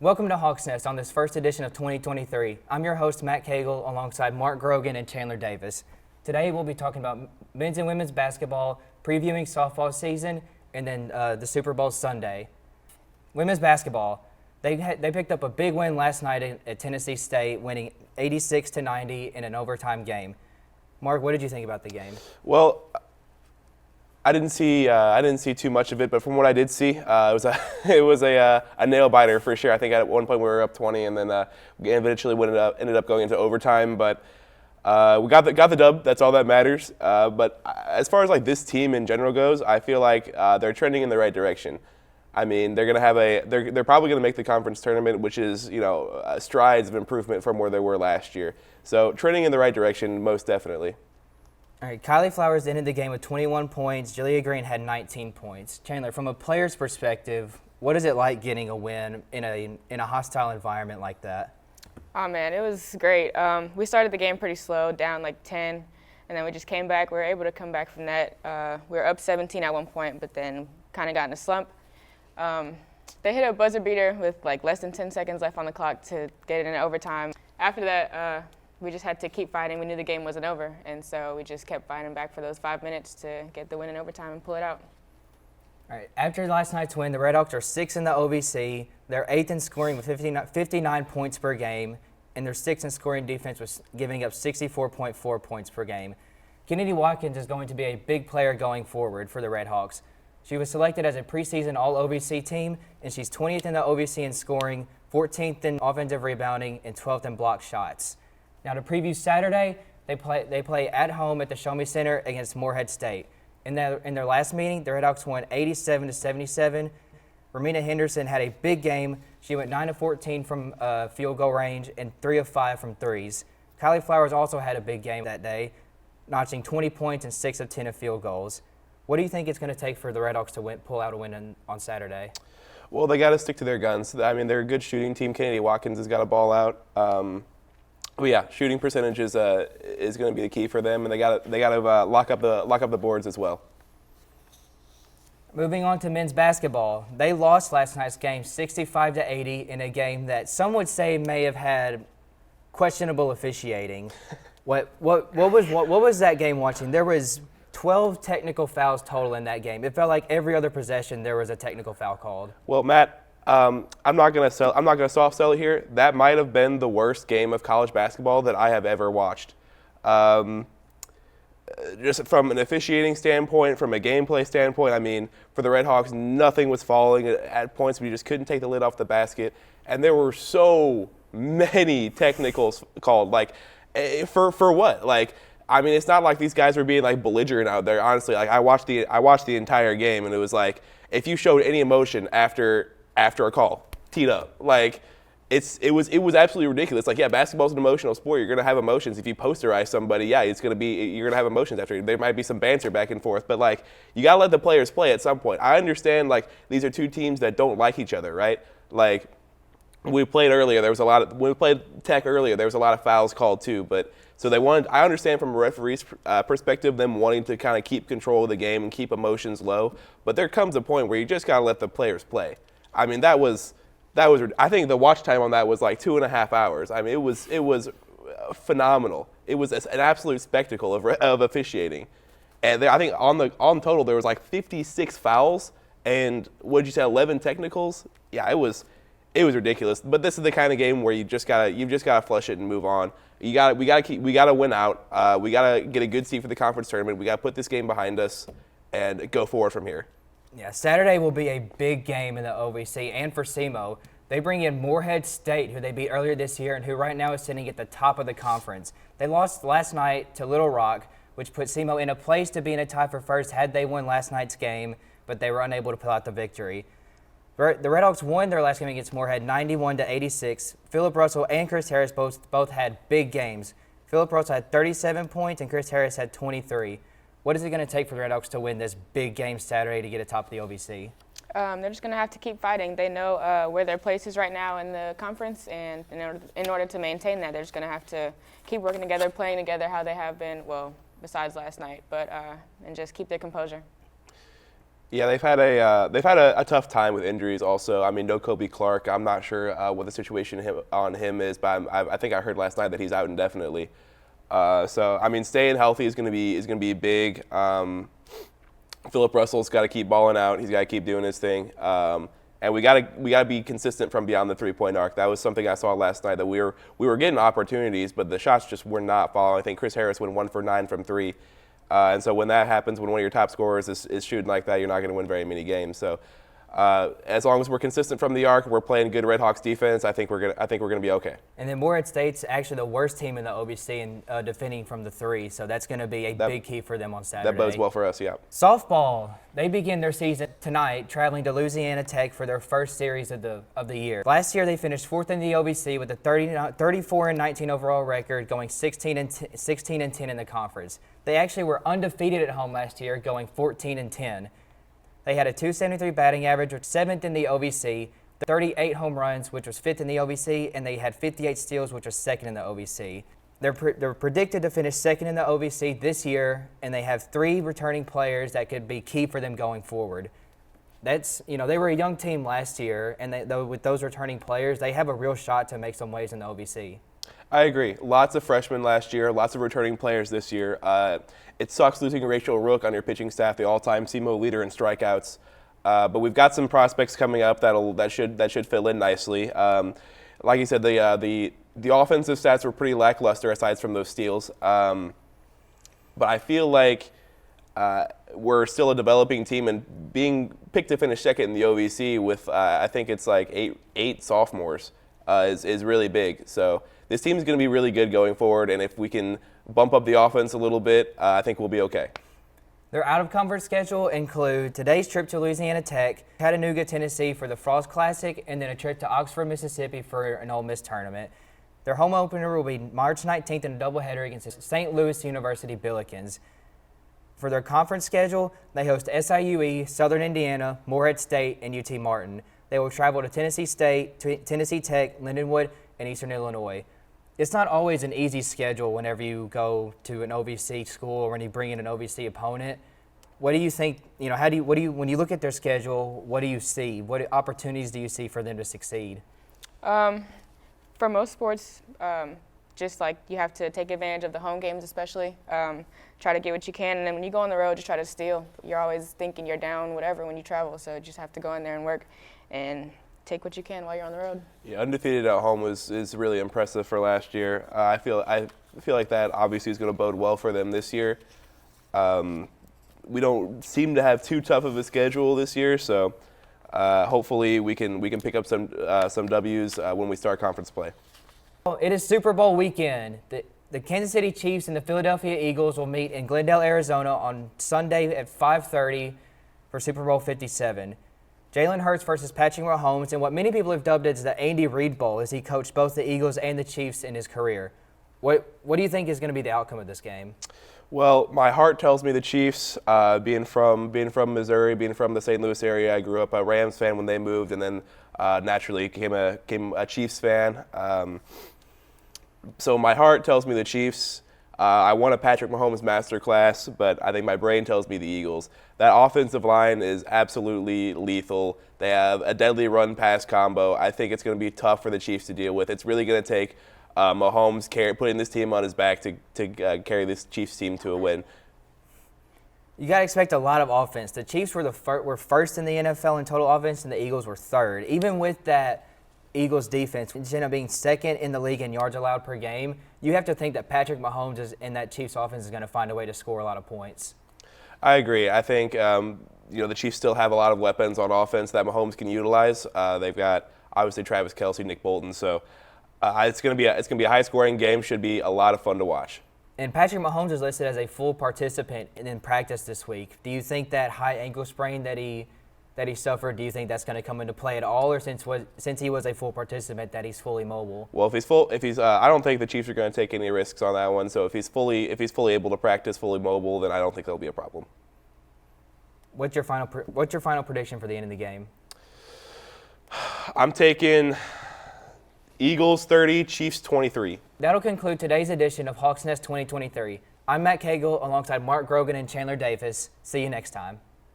Welcome to Hawks Nest on this first edition of 2023. I'm your host, Matt Cagle, alongside Mark Grogan and Chandler Davis. Today we'll be talking about men's and women's basketball, previewing softball season, and then the Super Bowl Sunday. Women's basketball, they picked up a big win last night at Tennessee State, winning 86-90 in an overtime game. Mark, what did you think about the game? Well, I didn't see too much of it, but from what I did see, it was a nail biter for sure. I think at one point we were up 20, and then eventually ended up going into overtime. But we got the dub. That's all that matters. But as far as like this team in general goes, I feel like they're trending in the right direction. I mean, they're probably gonna make the conference tournament, which is strides of improvement from where they were last year. So trending in the right direction, most definitely. All right, Kylie Flowers ended the game with 21 points. Julia Green had 19 points. Chandler, from a player's perspective, what is it like getting a win in a hostile environment like that? Oh, man, it was great. We started the game pretty slow, down like 10, and then we just came back. We were able to come back from that. We were up 17 at one point, but then kind of got in a slump. They hit a buzzer beater with like less than 10 seconds left on the clock to get it in overtime. After that, we just had to keep fighting. We knew the game wasn't over, and so we just kept fighting back for those 5 minutes to get the win in overtime and pull it out. All right, after last night's win, the Red Hawks are 6th in the OVC. They're 8th in scoring with 59 points per game, and they're 6th in scoring defense with giving up 64.4 points per game. Kennedy Watkins is going to be a big player going forward for the Red Hawks. She was selected as a preseason All-OVC team, and she's 20th in the OVC in scoring, 14th in offensive rebounding, and 12th in block shots. Now to preview Saturday, they play at home at the Show Me Center against Morehead State. In their last meeting, the Red Hawks won 87-77. Ramina Henderson had a big game. She went 9 of 14 from field goal range and 3 of 5 from threes. Kylie Flowers also had a big game that day, notching 20 points and 6 of 10 of field goals. What do you think it's going to take for the Red Hawks to pull out a win on Saturday? Well, they got to stick to their guns. I mean, they're a good shooting team. Kennedy Watkins has got a ball out. But yeah, shooting percentage is going to be the key for them, and they got to lock up the boards as well. Moving on to men's basketball, they lost last night's game 65-80 in a game that some would say may have had questionable officiating. What was that game watching? There was 12 technical fouls total in that game. It felt like every other possession there was a technical foul called. Well, Matt, I'm not gonna soft sell it here. That might have been the worst game of college basketball that I have ever watched. Just from an officiating standpoint, from a gameplay standpoint, I mean, for the Red Hawks, nothing was falling at points where you just couldn't take the lid off the basket, and there were so many technicals called. Like, for what? Like, I mean, it's not like these guys were being like belligerent out there. Honestly, like I watched the entire game, and it was like if you showed any emotion after a call, teed up, like it was absolutely ridiculous. Like, yeah, basketball's an emotional sport. You're gonna have emotions. If you posterize somebody, yeah, you're gonna have emotions after. There might be some banter back and forth, but like you gotta let the players play at some point. I understand like these are two teams that don't like each other, right? Like we played earlier, when we played Tech earlier, there was a lot of fouls called too, but. So I understand from a referee's perspective, them wanting to kind of keep control of the game and keep emotions low. But there comes a point where you just got to let the players play. I mean, that was. I think the watch time on that was like 2.5 hours. I mean, it was phenomenal. It was an absolute spectacle of officiating. And I think on total there was like 56 fouls and what'd you say, 11 technicals? Yeah, it was ridiculous. But this is the kind of game where you've just gotta flush it and move on. We gotta win out. We gotta get a good seed for the conference tournament. We gotta put this game behind us and go forward from here. Yeah, Saturday will be a big game in the OVC and for SEMO. They bring in Morehead State, who they beat earlier this year and who right now is sitting at the top of the conference. They lost last night to Little Rock, which put SEMO in a place to be in a tie for first had they won last night's game, but they were unable to pull out the victory. The Red Hawks won their last game against Morehead 91-86. Philip Russell and Chris Harris both had big games. Philip Russell had 37 points and Chris Harris had 23. What is it going to take for the Red Hawks to win this big game Saturday to get atop the OVC? They're just going to have to keep fighting. They know where their place is right now in the conference, and in order to maintain that, they're just going to have to keep working together, playing together how they have been, well, besides last night, but and just keep their composure. Yeah, they've had a tough time with injuries. Also, I mean, no Kobe Clark. I'm not sure what the situation on him is, but I think I heard last night that he's out indefinitely. So I mean, staying healthy is going to be big. Philip Russell's got to keep balling out. He's got to keep doing his thing. And we gotta be consistent from beyond the 3-point arc. That was something I saw last night, that we were getting opportunities, but the shots just were not falling. I think Chris Harris went 1 for 9 from 3. And so when that happens, when one of your top scorers is shooting like that, you're not going to win very many games. So as long as we're consistent from the arc, we're playing good Redhawks defense, I think we're gonna be okay. And then Morehead State's actually the worst team in the OVC in defending from the 3, so that's going to be a big key for them on Saturday. That bodes well for us, yeah. Softball, they begin their season tonight, traveling to Louisiana Tech for their first series of the year. Last year, they finished 4th in the OVC with a 34-19 overall record, going 16-10 in the conference. They actually were undefeated at home last year, going 14-10. They had a .273 batting average, which was 7th in the OVC, 38 home runs, which was 5th in the OVC, and they had 58 steals, which was 2nd in the OVC. They're predicted to finish 2nd in the OVC this year, and they have 3 returning players that could be key for them going forward. That's, they were a young team last year, and with those returning players, they have a real shot to make some waves in the OVC. I agree. Lots of freshmen last year, lots of returning players this year. It sucks losing Rachel Rook on your pitching staff, the all-time SEMO leader in strikeouts. But we've got some prospects coming up that should fill in nicely. Like you said, the offensive stats were pretty lackluster aside from those steals. But I feel like we're still a developing team, and being picked to finish 2nd in the OVC with I think it's like eight sophomores is really big. So this team is going to be really good going forward, and if we can bump up the offense a little bit, I think we'll be okay. Their out-of-conference schedule include today's trip to Louisiana Tech, Chattanooga, Tennessee for the Frost Classic, and then a trip to Oxford, Mississippi for an Ole Miss tournament. Their home opener will be March 19th in a doubleheader against St. Louis University Billikens. For their conference schedule, they host SIUE, Southern Indiana, Morehead State, and UT Martin. They will travel to Tennessee State, Tennessee Tech, Lindenwood, and Eastern Illinois. It's not always an easy schedule whenever you go to an OVC school or when you bring in an OVC opponent. What do you think, when you look at their schedule, what do you see? What opportunities do you see for them to succeed? For most sports, just like you have to take advantage of the home games especially. Try to get what you can, and then when you go on the road, just try to steal. You're always thinking you're down, whatever, when you travel, so you just have to go in there and work and take what you can while you're on the road. Yeah, undefeated at home is really impressive for last year. I feel like that obviously is going to bode well for them this year. We don't seem to have too tough of a schedule this year, so hopefully we can pick up some W's when we start conference play. It is Super Bowl weekend. The Kansas City Chiefs and the Philadelphia Eagles will meet in Glendale, Arizona on Sunday at 5:30 for Super Bowl 57. Jalen Hurts versus Patrick Mahomes in what many people have dubbed as the Andy Reid Bowl, as he coached both the Eagles and the Chiefs in his career. What do you think is going to be the outcome of this game? Well, my heart tells me the Chiefs. Being from Missouri, being from the St. Louis area, I grew up a Rams fan when they moved, and then naturally became a Chiefs fan. So my heart tells me the Chiefs. I want a Patrick Mahomes masterclass, but I think my brain tells me the Eagles. That offensive line is absolutely lethal. They have a deadly run-pass combo. I think it's going to be tough for the Chiefs to deal with. It's really going to take Mahomes putting this team on his back to carry this Chiefs team to a win. You got to expect a lot of offense. The Chiefs were first in the NFL in total offense, and the Eagles were third. Even with that Eagles defense, which ended up being 2nd in the league in yards allowed per game, you have to think that Patrick Mahomes and that Chiefs offense is going to find a way to score a lot of points. I agree. I think the Chiefs still have a lot of weapons on offense that Mahomes can utilize. They've got obviously Travis Kelce, Nick Bolton, so it's going to be a high-scoring game. Should be a lot of fun to watch. And Patrick Mahomes is listed as a full participant in practice this week. Do you think that high ankle sprain that he suffered, do you think that's going to come into play at all, or since he was a full participant that he's fully mobile? Well, I don't think the Chiefs are going to take any risks on that one. So if he's fully able to practice, fully mobile, then I don't think there'll be a problem. What's your final prediction for the end of the game? I'm taking Eagles 30, Chiefs 23. That'll conclude today's edition of Hawks Nest 2023. I'm Matt Cagle alongside Mark Grogan and Chandler Davis. See you next time.